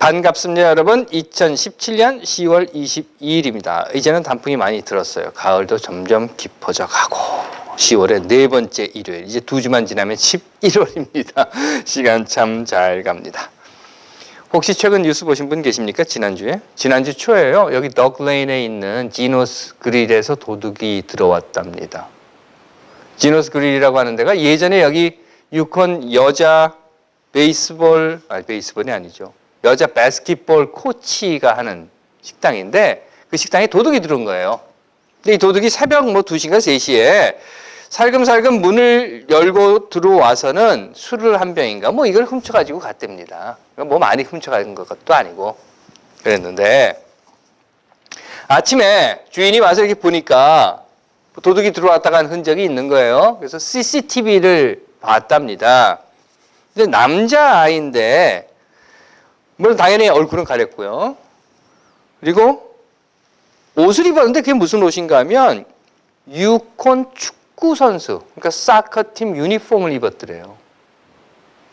반갑습니다, 여러분. 2017년 10월 22일입니다. 이제는 단풍이 많이 들었어요. 가을도 점점 깊어져 가고 10월의 네 번째 일요일, 이제 2주만 지나면 11월입니다. 시간 참 잘 갑니다. 혹시 최근 뉴스 보신 분 계십니까? 지난주 초에요. 여기 덕레인에 있는 지노스 그릴에서 도둑이 들어왔답니다. 지노스 그릴이라고 하는 데가 예전에 여기 유콘 여자 베이스볼이 아니죠. 여자 바스켓볼 코치가 하는 식당인데 그 식당에 도둑이 들어온 거예요. 근데 이 도둑이 새벽 2시인가 3시에 살금살금 문을 열고 들어와서는 술을 한 병인가 이걸 훔쳐가지고 갔답니다. 많이 훔쳐간 것도 아니고 그랬는데 아침에 주인이 와서 이렇게 보니까 도둑이 들어왔다가 한 흔적이 있는 거예요. 그래서 CCTV를 봤답니다. 근데 남자아이인데 물론 당연히 얼굴은 가렸고요. 그리고 옷을 입었는데 그게 무슨 옷인가 하면 유콘 축구 선수, 그러니까 사커팀 유니폼을 입었더래요.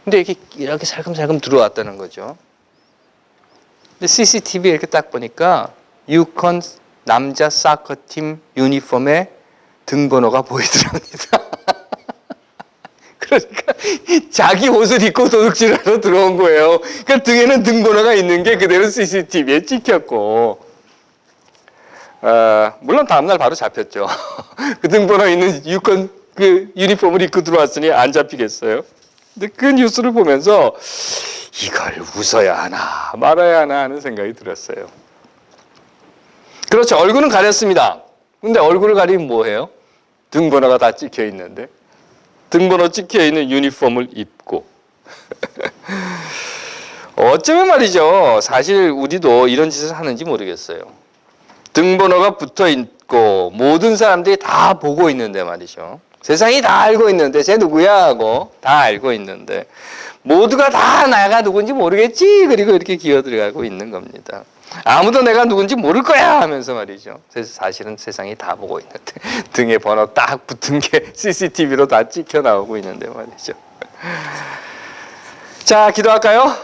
근데 이렇게 살금살금 들어왔다는 거죠. 근데 CCTV에 이렇게 딱 보니까 유콘 남자 사커팀 유니폼의 등번호가 보이더랍니다. 그러니까 자기 옷을 입고 도둑질하러 들어온 거예요. 그러니까 등에는 등번호가 있는 게 그대로 CCTV에 찍혔고, 물론 다음날 바로 잡혔죠. 그 등번호 있는 유콘 그 유니폼을 입고 들어왔으니 안 잡히겠어요. 근데 그 뉴스를 보면서 이걸 웃어야 하나 말아야 하나 하는 생각이 들었어요. 그렇죠. 얼굴은 가렸습니다. 근데 얼굴을 가리면 뭐예요? 등번호가 다 찍혀 있는데. 등번호 찍혀있는 유니폼을 입고 어쩌면 말이죠. 사실 우리도 이런 짓을 하는지 모르겠어요. 등번호가 붙어있고 모든 사람들이 다 보고 있는데 말이죠. 세상이 다 알고 있는데 쟤 누구야 하고 다 알고 있는데 모두가 다 내가 누군지 모르겠지 그리고 이렇게 기어들어가고 있는 겁니다. 아무도 내가 누군지 모를 거야 하면서 말이죠. 사실은 세상이 다 보고 있는데 등에 번호 딱 붙은 게 CCTV로 다 찍혀 나오고 있는데 말이죠. 자, 기도할까요?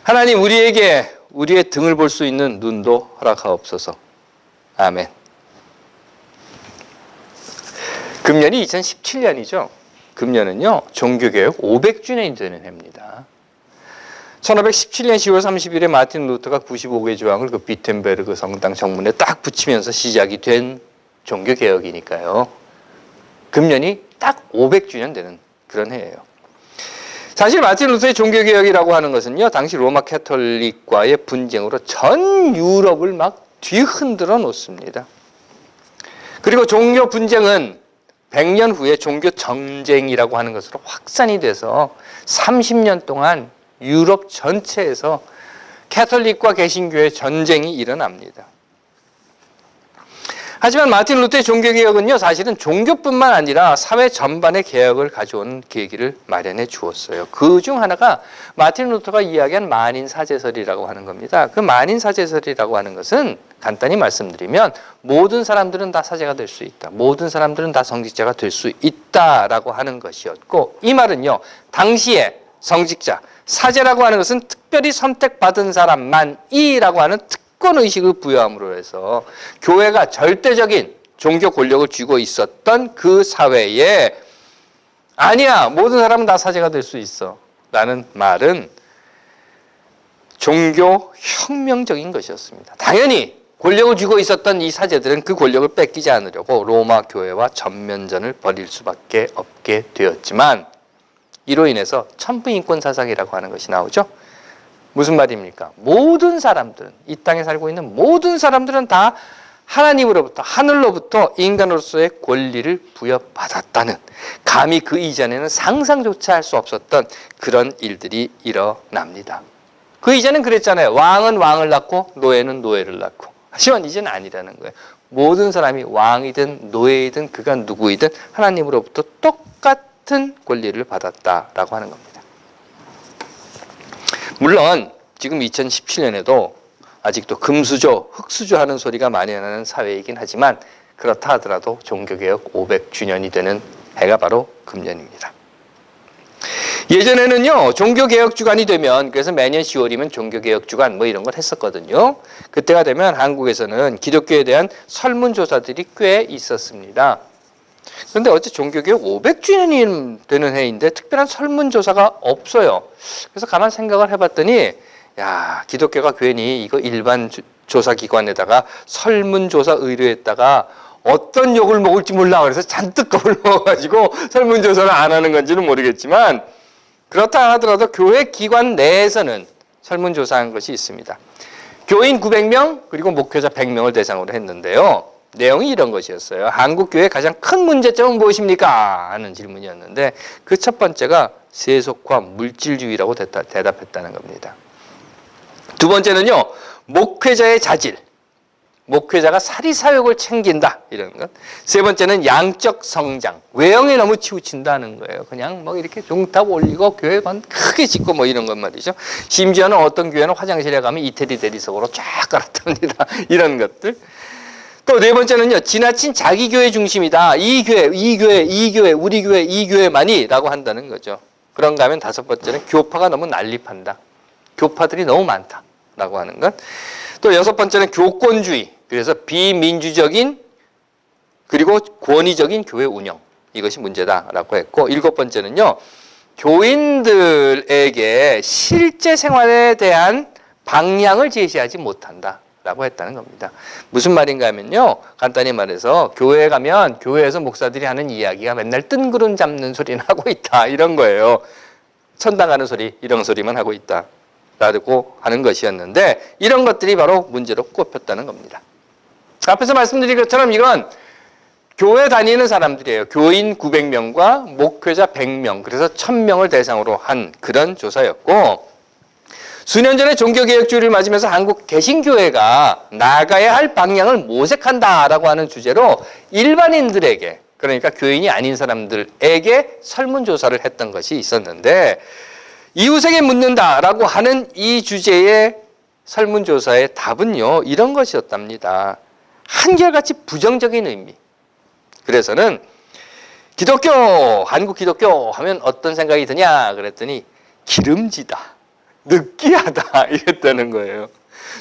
하나님, 우리에게 우리의 등을 볼 수 있는 눈도 허락하옵소서. 아멘. 금년이 2017년이죠. 금년은요, 종교개혁 500주년이 되는 해입니다. 1517년 10월 30일에 마틴 루터가 95개 조항을 그 비텐베르그 성당 정문에 딱 붙이면서 시작이 된 종교개혁이니까요. 금년이 딱 500주년 되는 그런 해예요. 사실 마틴 루터의 종교개혁이라고 하는 것은요, 당시 로마 캐톨릭과의 분쟁으로 전 유럽을 막 뒤흔들어 놓습니다. 그리고 종교 분쟁은 100년 후에 종교 정쟁이라고 하는 것으로 확산이 돼서 30년 동안 유럽 전체에서 캐톨릭과 개신교의 전쟁이 일어납니다. 하지만 마틴 루터의 종교개혁은요, 사실은 종교뿐만 아니라 사회 전반의 개혁을 가져오는 계기를 마련해 주었어요. 그 중 하나가 마틴 루터가 이야기한 만인사제설이라고 하는 겁니다. 그 만인사제설이라고 하는 것은 간단히 말씀드리면 모든 사람들은 다 사제가 될 수 있다. 모든 사람들은 다 성직자가 될 수 있다라고 하는 것이었고, 이 말은요, 당시에 성직자, 사제라고 하는 것은 특별히 선택받은 사람만이라고 하는 특권의식을 부여함으로 해서 교회가 절대적인 종교 권력을 쥐고 있었던 그 사회에 아니야, 모든 사람은 다 사제가 될 수 있어 라는 말은 종교 혁명적인 것이었습니다. 당연히 권력을 쥐고 있었던 이 사제들은 그 권력을 뺏기지 않으려고 로마 교회와 전면전을 벌일 수밖에 없게 되었지만 이로 인해서 천부인권 사상이라고 하는 것이 나오죠. 무슨 말입니까? 모든 사람들은, 이 땅에 살고 있는 모든 사람들은 다 하나님으로부터, 하늘로부터 인간으로서의 권리를 부여받았다는, 감히 그 이전에는 상상조차 할 수 없었던 그런 일들이 일어납니다. 그 이전엔 그랬잖아요. 왕은 왕을 낳고 노예는 노예를 낳고. 하지만 이제는 아니라는 거예요. 모든 사람이 왕이든 노예이든 그가 누구이든 하나님으로부터 똑같은 권리를 받았다라고 하는 겁니다. 물론 지금 2017년에도 아직도 금수저, 흙수저 하는 소리가 많이 나는 사회이긴 하지만 그렇다 하더라도 종교개혁 500주년이 되는 해가 바로 금년입니다. 예전에는요, 종교개혁주간이 되면, 그래서 매년 10월이면 종교개혁주간 뭐 이런 걸 했었거든요. 그때가 되면 한국에서는 기독교에 대한 설문조사들이 꽤 있었습니다. 그런데 어째 종교개혁 500주년이 되는 해인데 특별한 설문조사가 없어요. 그래서 가만 생각을 해봤더니, 야, 기독교가 괜히 이거 일반 조사기관에다가 설문조사 의뢰했다가 어떤 욕을 먹을지 몰라. 그래서 잔뜩 겁을 먹어가지고 설문조사를 안 하는 건지는 모르겠지만, 그렇다 하더라도 교회 기관 내에서는 설문조사한 것이 있습니다. 교인 900명 그리고 목회자 100명을 대상으로 했는데요. 내용이 이런 것이었어요. 한국 교회의 가장 큰 문제점은 무엇입니까? 하는 질문이었는데 그 첫 번째가 세속화 물질주의라고 대답했다는 겁니다. 두 번째는요. 목회자의 자질. 목회자가 사리사욕을 챙긴다 이런 것. 세 번째는 양적 성장, 외형에 너무 치우친다는 거예요. 그냥 뭐 이렇게 종탑 올리고 교회관 크게 짓고 뭐 이런 것 말이죠. 심지어는 어떤 교회는 화장실에 가면 이태리 대리석으로 쫙 깔았답니다. 이런 것들. 또 네 번째는요, 지나친 자기 교회 중심이다. 이 교회, 우리 교회, 이 교회만이라고 한다는 거죠. 그런가 하면 다섯 번째는 교파가 너무 난립한다. 교파들이 너무 많다라고 하는 것. 또 여섯 번째는 교권주의. 그래서 비민주적인 그리고 권위적인 교회 운영. 이것이 문제다라고 했고, 일곱 번째는요. 교인들에게 실제 생활에 대한 방향을 제시하지 못한다라고 했다는 겁니다. 무슨 말인가 하면요. 간단히 말해서 교회에 가면 교회에서 목사들이 하는 이야기가 맨날 뜬구름 잡는 소리는 하고 있다. 이런 거예요. 천당하는 소리, 이런 소리만 하고 있다. 라고 하는 것이었는데 이런 것들이 바로 문제로 꼽혔다는 겁니다. 앞에서 말씀드린 것처럼 이건 교회 다니는 사람들이에요. 교인 900명과 목회자 100명, 그래서 1000명을 대상으로 한 그런 조사였고, 수년 전에 종교개혁주의를 맞으면서 한국 개신교회가 나가야 할 방향을 모색한다라고 하는 주제로 일반인들에게, 그러니까 교인이 아닌 사람들에게 설문조사를 했던 것이 있었는데, 이웃에게 묻는다라고 하는 이 주제의 설문조사의 답은요, 이런 것이었답니다. 한결같이 부정적인 의미. 그래서는 기독교, 한국 기독교 하면 어떤 생각이 드냐 그랬더니 기름지다, 느끼하다 이랬다는 거예요.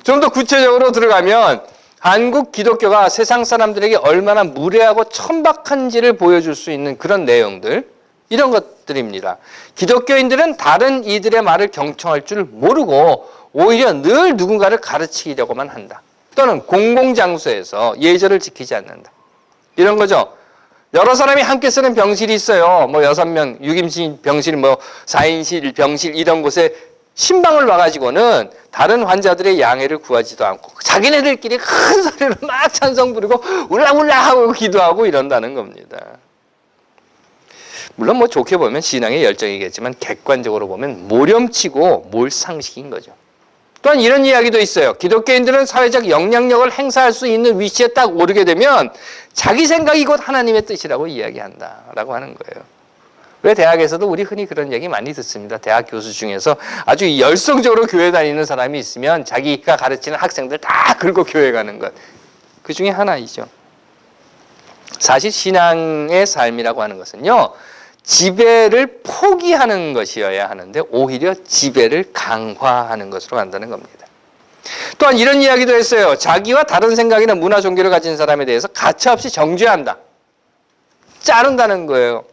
좀 더 구체적으로 들어가면 한국 기독교가 세상 사람들에게 얼마나 무례하고 천박한지를 보여줄 수 있는 그런 내용들, 이런 것들입니다. 기독교인들은 다른 이들의 말을 경청할 줄 모르고 오히려 늘 누군가를 가르치려고만 한다. 또는 공공장소에서 예절을 지키지 않는다. 이런 거죠. 여러 사람이 함께 쓰는 병실이 있어요. 뭐 6명, 6인실 병실, 뭐 4인실 병실 이런 곳에 신방을 와가지고는 다른 환자들의 양해를 구하지도 않고 자기네들끼리 큰 소리로 막 찬송 부르고 울라울라 하고 기도하고 이런다는 겁니다. 물론 뭐 좋게 보면 신앙의 열정이겠지만 객관적으로 보면 모렴치고 몰상식인 거죠. 또한 이런 이야기도 있어요. 기독교인들은 사회적 영향력을 행사할 수 있는 위치에 딱 오르게 되면 자기 생각이 곧 하나님의 뜻이라고 이야기한다라고 하는 거예요. 왜 대학에서도 우리 흔히 그런 얘기 많이 듣습니다. 대학 교수 중에서 아주 열성적으로 교회 다니는 사람이 있으면 자기가 가르치는 학생들 다 긁고 교회 가는 것. 그 중에 하나이죠. 사실 신앙의 삶이라고 하는 것은요. 지배를 포기하는 것이어야 하는데 오히려 지배를 강화하는 것으로 간다는 겁니다. 또한 이런 이야기도 했어요. 자기와 다른 생각이나 문화 종교를 가진 사람에 대해서 가차없이 정죄한다. 자른다는 거예요.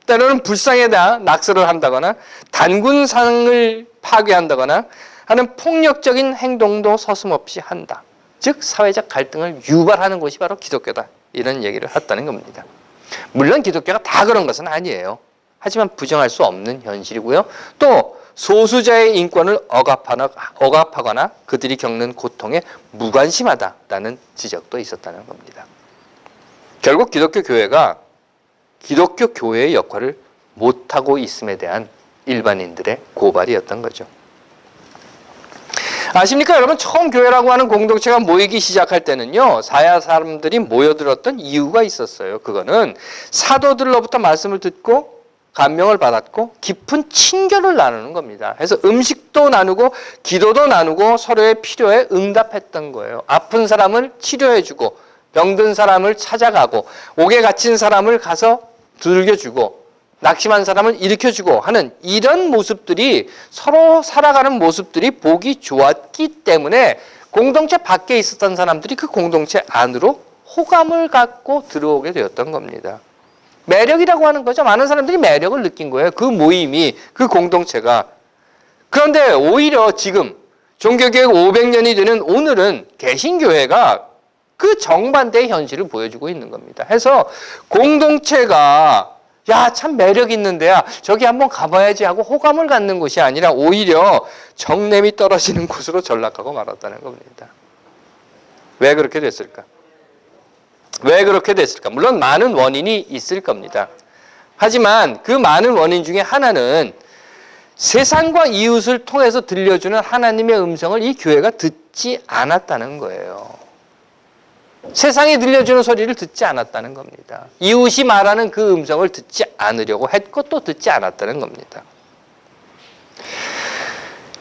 때로는 불쌍에다 낙서를 한다거나 단군상을 파괴한다거나 하는 폭력적인 행동도 서슴없이 한다. 즉 사회적 갈등을 유발하는 것이 바로 기독교다. 이런 얘기를 했다는 겁니다. 물론 기독교가 다 그런 것은 아니에요. 하지만 부정할 수 없는 현실이고요. 또 소수자의 인권을 억압하거나 그들이 겪는 고통에 무관심하다라는 지적도 있었다는 겁니다. 결국 기독교 교회가 기독교 교회의 역할을 못하고 있음에 대한 일반인들의 고발이었던 거죠. 아십니까 여러분? 처음 교회라고 하는 공동체가 모이기 시작할 때는요. 사야 사람들이 모여들었던 이유가 있었어요. 그거는 사도들로부터 말씀을 듣고 감명을 받았고 깊은 친교를 나누는 겁니다. 그래서 음식도 나누고 기도도 나누고 서로의 필요에 응답했던 거예요. 아픈 사람을 치료해주고 병든 사람을 찾아가고 옥에 갇힌 사람을 가서 두들겨주고 낙심한 사람을 일으켜주고 하는 이런 모습들이 서로 살아가는 모습들이 보기 좋았기 때문에 공동체 밖에 있었던 사람들이 그 공동체 안으로 호감을 갖고 들어오게 되었던 겁니다. 매력이라고 하는 거죠. 많은 사람들이 매력을 느낀 거예요. 그 모임이, 그 공동체가. 그런데 오히려 지금 종교개혁 500년이 되는 오늘은 개신교회가 그 정반대의 현실을 보여주고 있는 겁니다. 해서 공동체가 야, 참 매력 있는데야 저기 한번 가봐야지 하고 호감을 갖는 곳이 아니라 오히려 정냄이 떨어지는 곳으로 전락하고 말았다는 겁니다. 왜 그렇게 됐을까? 왜 그렇게 됐을까? 물론 많은 원인이 있을 겁니다. 하지만 그 많은 원인 중에 하나는 세상과 이웃을 통해서 들려주는 하나님의 음성을 이 교회가 듣지 않았다는 거예요. 세상이 들려주는 소리를 듣지 않았다는 겁니다. 이웃이 말하는 그 음성을 듣지 않으려고 했고 또 듣지 않았다는 겁니다.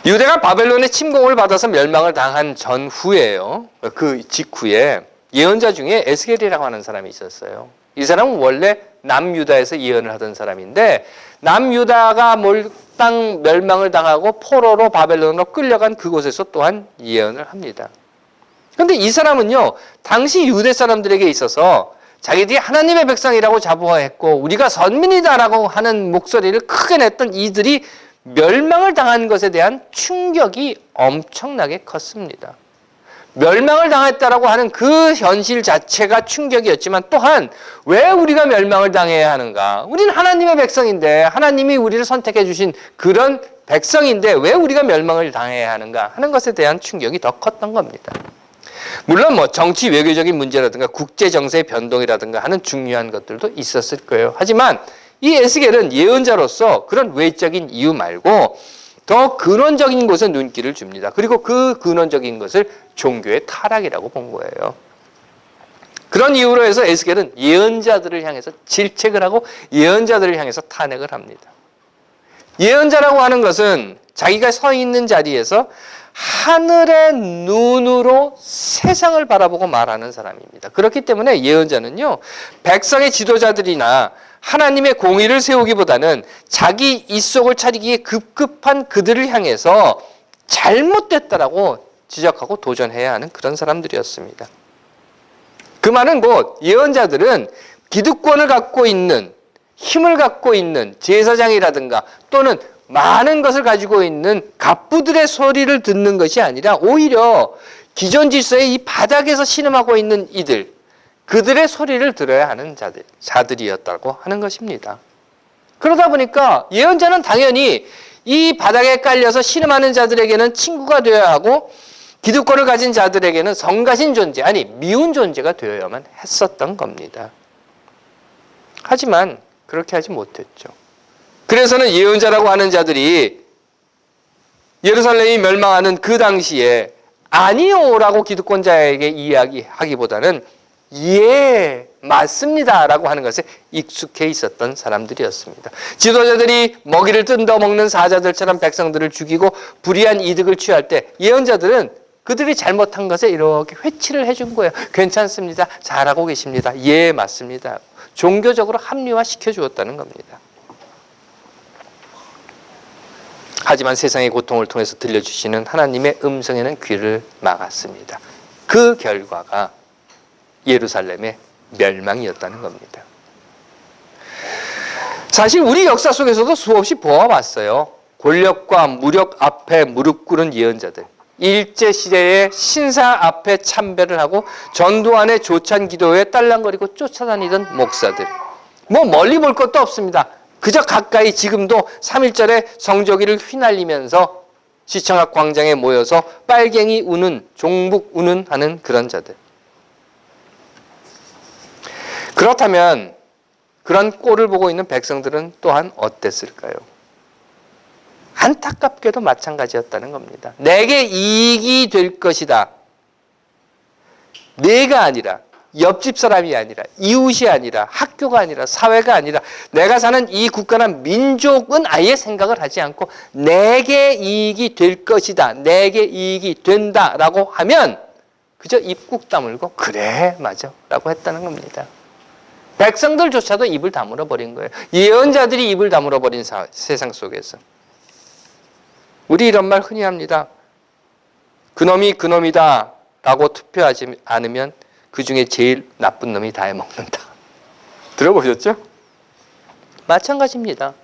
유대가 바벨론의 침공을 받아서 멸망을 당한 전후에요. 그 직후에 예언자 중에 에스겔이라고 하는 사람이 있었어요. 이 사람은 원래 남유다에서 예언을 하던 사람인데 남유다가 몰당 멸망을 당하고 포로로 바벨론으로 끌려간 그곳에서 또한 예언을 합니다. 그런데 이 사람은요, 당시 유대 사람들에게 있어서 자기들이 하나님의 백성이라고 자부했고 우리가 선민이다라고 하는 목소리를 크게 냈던 이들이 멸망을 당한 것에 대한 충격이 엄청나게 컸습니다. 멸망을 당했다라고 하는 그 현실 자체가 충격이었지만 또한 왜 우리가 멸망을 당해야 하는가? 우리는 하나님의 백성인데 하나님이 우리를 선택해 주신 그런 백성인데 왜 우리가 멸망을 당해야 하는가 하는 것에 대한 충격이 더 컸던 겁니다. 물론 뭐 정치 외교적인 문제라든가 국제 정세의 변동이라든가 하는 중요한 것들도 있었을 거예요. 하지만 이 에스겔은 예언자로서 그런 외적인 이유 말고 더 근원적인 곳에 눈길을 줍니다. 그리고 그 근원적인 것을 종교의 타락이라고 본 거예요. 그런 이유로 해서 에스겔은 예언자들을 향해서 질책을 하고 예언자들을 향해서 탄핵을 합니다. 예언자라고 하는 것은 자기가 서 있는 자리에서 하늘의 눈으로 세상을 바라보고 말하는 사람입니다. 그렇기 때문에 예언자는요, 백성의 지도자들이나 하나님의 공의를 세우기보다는 자기 입속을 차리기에 급급한 그들을 향해서 잘못됐다라고 지적하고 도전해야 하는 그런 사람들이었습니다. 그 말은 곧 예언자들은 기득권을 갖고 있는, 힘을 갖고 있는 제사장이라든가 또는 많은 것을 가지고 있는 갑부들의 소리를 듣는 것이 아니라 오히려 기존 질서의 이 바닥에서 신음하고 있는 이들, 그들의 소리를 들어야 하는 자들이었다고 하는 것입니다. 그러다 보니까 예언자는 당연히 이 바닥에 깔려서 신음하는 자들에게는 친구가 되어야 하고 기득권을 가진 자들에게는 성가신 존재, 아니 미운 존재가 되어야만 했었던 겁니다. 하지만 그렇게 하지 못했죠. 그래서는 예언자라고 하는 자들이 예루살렘이 멸망하는 그 당시에 아니요라고 기득권자에게 이야기하기보다는 예, 맞습니다 라고 하는 것에 익숙해 있었던 사람들이었습니다. 지도자들이 먹이를 뜯어먹는 사자들처럼 백성들을 죽이고 불의한 이득을 취할 때 예언자들은 그들이 잘못한 것에 이렇게 회치를 해준 거예요. 괜찮습니다. 잘하고 계십니다. 예, 맞습니다. 종교적으로 합리화시켜 주었다는 겁니다. 하지만 세상의 고통을 통해서 들려주시는 하나님의 음성에는 귀를 막았습니다. 그 결과가 예루살렘의 멸망이었다는 겁니다. 사실 우리 역사 속에서도 수없이 보아왔어요. 권력과 무력 앞에 무릎 꿇은 예언자들, 일제시대의 신사 앞에 참배를 하고 전두환의 조찬 기도에 딸랑거리고 쫓아다니던 목사들, 뭐 멀리 볼 것도 없습니다. 그저 가까이 지금도 3.1절에 성조기를 휘날리면서 시청 앞 광장에 모여서 빨갱이 우는, 종북 우는 하는 그런 자들. 그렇다면 그런 꼴을 보고 있는 백성들은 또한 어땠을까요? 안타깝게도 마찬가지였다는 겁니다. 내게 이익이 될 것이다. 내가 아니라, 옆집 사람이 아니라, 이웃이 아니라, 학교가 아니라, 사회가 아니라, 내가 사는 이 국가나 민족은 아예 생각을 하지 않고 내게 이익이 될 것이다. 내게 이익이 된다라고 하면 그저 입국 다물고 그래 맞아 라고 했다는 겁니다. 백성들조차도 입을 다물어 버린 거예요. 예언자들이 입을 다물어 버린 세상 속에서. 우리 이런 말 흔히 합니다. 그놈이 그놈이다 라고 투표하지 않으면 그 중에 제일 나쁜 놈이 다 해먹는다. 들어보셨죠? 마찬가지입니다.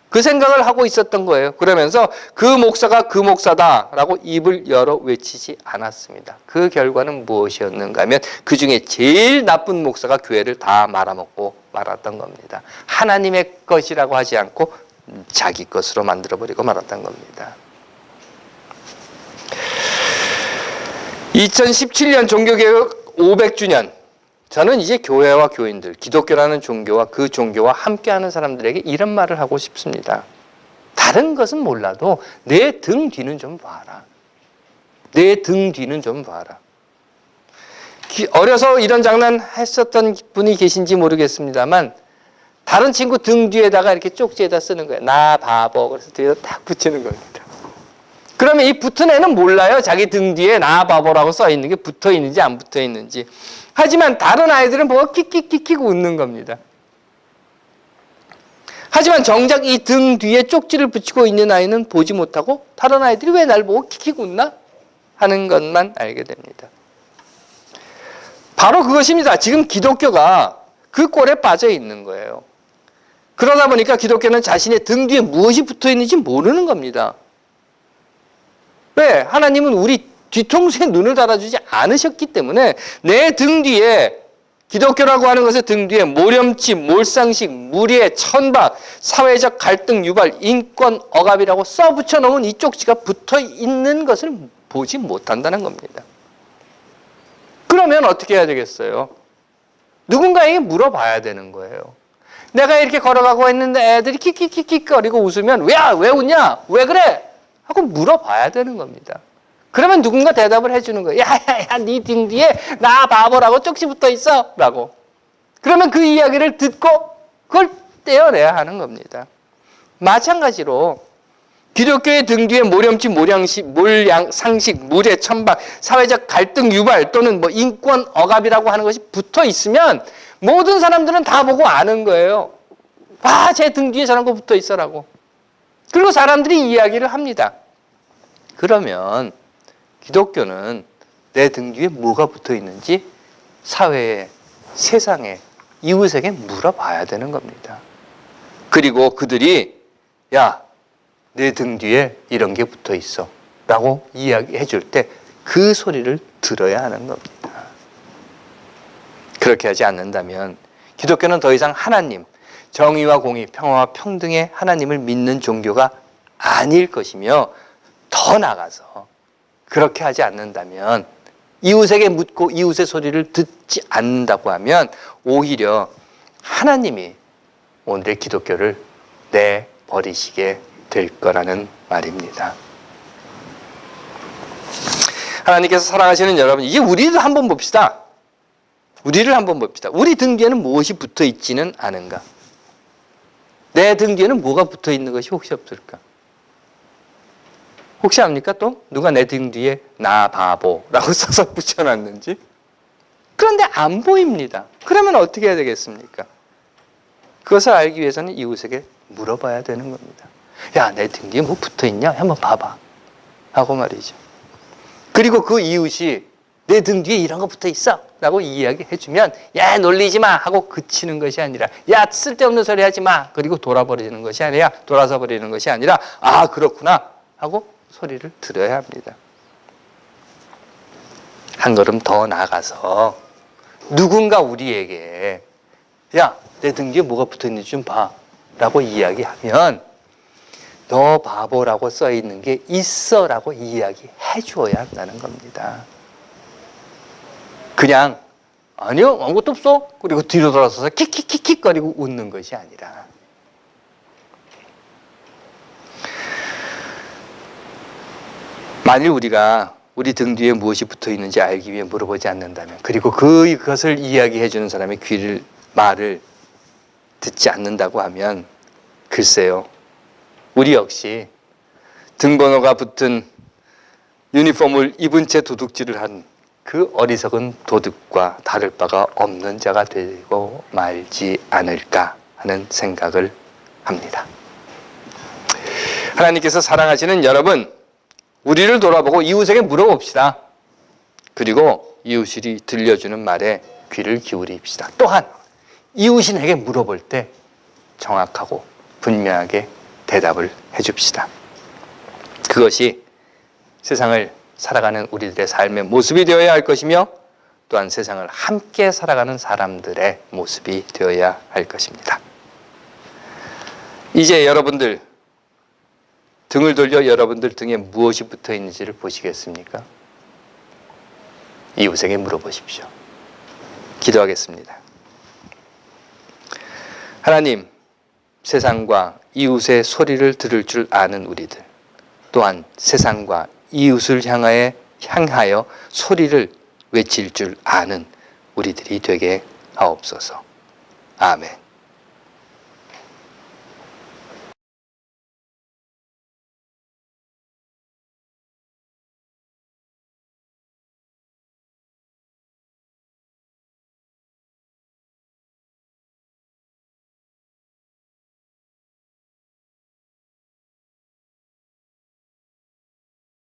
그 생각을 하고 있었던 거예요. 그러면서 그 목사가 그 목사다라고 입을 열어 외치지 않았습니다. 그 결과는 무엇이었는가 하면 그 중에 제일 나쁜 목사가 교회를 다 말아먹고 말았던 겁니다. 하나님의 것이라고 하지 않고 자기 것으로 만들어버리고 말았던 겁니다. 2017년 종교개혁 500주년. 저는 이제 교회와 교인들, 기독교라는 종교와 그 종교와 함께하는 사람들에게 이런 말을 하고 싶습니다. 다른 것은 몰라도 내 등 뒤는 좀 봐라. 내 등 뒤는 좀 봐라. 어려서 이런 장난 했었던 분이 계신지 모르겠습니다만 다른 친구 등 뒤에다가 이렇게 쪽지에다 쓰는 거예요. 나 바보. 그래서 뒤에다 딱 붙이는 겁니다. 그러면 이 붙은 애는 몰라요. 자기 등 뒤에 나 바보라고 써 있는 게 붙어 있는지 안 붙어 있는지. 하지만 다른 아이들은 보고 킥킥킥킥 웃는 겁니다. 하지만 정작 이 등 뒤에 쪽지를 붙이고 있는 아이는 보지 못하고 다른 아이들이 왜 날 보고 킥킥 웃나? 하는 것만 알게 됩니다. 바로 그것입니다. 지금 기독교가 그 꼴에 빠져 있는 거예요. 그러다 보니까 기독교는 자신의 등 뒤에 무엇이 붙어 있는지 모르는 겁니다. 왜? 하나님은 우리 뒤통수에 눈을 달아주지 않으셨기 때문에 내 등 뒤에 기독교라고 하는 것의 등 뒤에 모렴치, 몰상식, 무례, 천박, 사회적 갈등 유발, 인권 억압이라고 써붙여 놓은 이 쪽지가 붙어 있는 것을 보지 못한다는 겁니다. 그러면 어떻게 해야 되겠어요? 누군가에게 물어봐야 되는 거예요. 내가 이렇게 걸어가고 있는데 애들이 킥킥킥킥 거리고 웃으면 왜 웃냐? 왜 그래? 하고 물어봐야 되는 겁니다. 그러면 누군가 대답을 해주는 거예요. 야야야, 네 등 뒤에 나 바보라고 쪽지 붙어 있어 라고. 그러면 그 이야기를 듣고 그걸 떼어내야 하는 겁니다. 마찬가지로 기독교의 등 뒤에 모렴치, 몰상식, 무례, 천박, 사회적 갈등 유발 또는 뭐 인권 억압이라고 하는 것이 붙어 있으면 모든 사람들은 다 보고 아는 거예요. 와, 제 등 뒤에 저런 거 붙어 있어라고. 그리고 사람들이 이야기를 합니다. 그러면 기독교는 내 등 뒤에 뭐가 붙어 있는지 사회에, 세상에, 이웃에게 물어봐야 되는 겁니다. 그리고 그들이 야, 내 등 뒤에 이런 게 붙어 있어 라고 이야기해 줄 때 그 소리를 들어야 하는 겁니다. 그렇게 하지 않는다면 기독교는 더 이상 하나님, 정의와 공의, 평화와 평등의 하나님을 믿는 종교가 아닐 것이며 더 나아가서 그렇게 하지 않는다면 이웃에게 묻고 이웃의 소리를 듣지 않는다고 하면 오히려 하나님이 오늘의 기독교를 내버리시게 될 거라는 말입니다. 하나님께서 사랑하시는 여러분, 이제 우리를 한번 봅시다. 우리를 한번 봅시다. 우리 등 뒤에는 무엇이 붙어 있지는 않은가? 내 등 뒤에는 뭐가 붙어 있는 것이 혹시 없을까? 혹시 압니까 또? 누가 내 등 뒤에 나 바보라고 써서 붙여놨는지? 그런데 안 보입니다. 그러면 어떻게 해야 되겠습니까? 그것을 알기 위해서는 이웃에게 물어봐야 되는 겁니다. 야, 내 등 뒤에 뭐 붙어 있냐? 한번 봐봐. 하고 말이죠. 그리고 그 이웃이 내 등 뒤에 이런 거 붙어 있어 라고 이야기해 주면 야, 놀리지 마 하고 그치는 것이 아니라 야, 쓸데없는 소리 하지 마 그리고 돌아버리는 것이 아니라 돌아서 버리는 것이 아니라 아, 그렇구나 하고 소리를 들어야 합니다. 한 걸음 더 나아가서 누군가 우리에게 야, 내 등 뒤에 뭐가 붙어 있는지 좀 봐 라고 이야기하면 너 바보라고 써 있는 게 있어 라고 이야기해 주어야 한다는 겁니다. 그냥 아니요, 아무것도 없어 그리고 뒤로 돌아서서 킥킥킥킥 거리고 웃는 것이 아니라 만일 우리가 우리 등 뒤에 무엇이 붙어 있는지 알기 위해 물어보지 않는다면 그리고 그것을 이야기해 주는 사람의 말을 듣지 않는다고 하면 글쎄요, 우리 역시 등번호가 붙은 유니폼을 입은 채 도둑질을 한 그 어리석은 도둑과 다를 바가 없는 자가 되고 말지 않을까 하는 생각을 합니다. 하나님께서 사랑하시는 여러분, 우리를 돌아보고 이웃에게 물어봅시다. 그리고 이웃이 들려주는 말에 귀를 기울입시다. 또한 이웃이 내게 물어볼 때 정확하고 분명하게 대답을 해줍시다. 그것이 세상을 살아가는 우리들의 삶의 모습이 되어야 할 것이며 또한 세상을 함께 살아가는 사람들의 모습이 되어야 할 것입니다. 이제 여러분들 등을 돌려 여러분들 등에 무엇이 붙어 있는지를 보시겠습니까? 이웃에게 물어보십시오. 기도하겠습니다. 하나님, 세상과 이웃의 소리를 들을 줄 아는 우리들, 또한 세상과 이웃을 향하여 소리를 외칠 줄 아는 우리들이 되게 하옵소서. 아멘.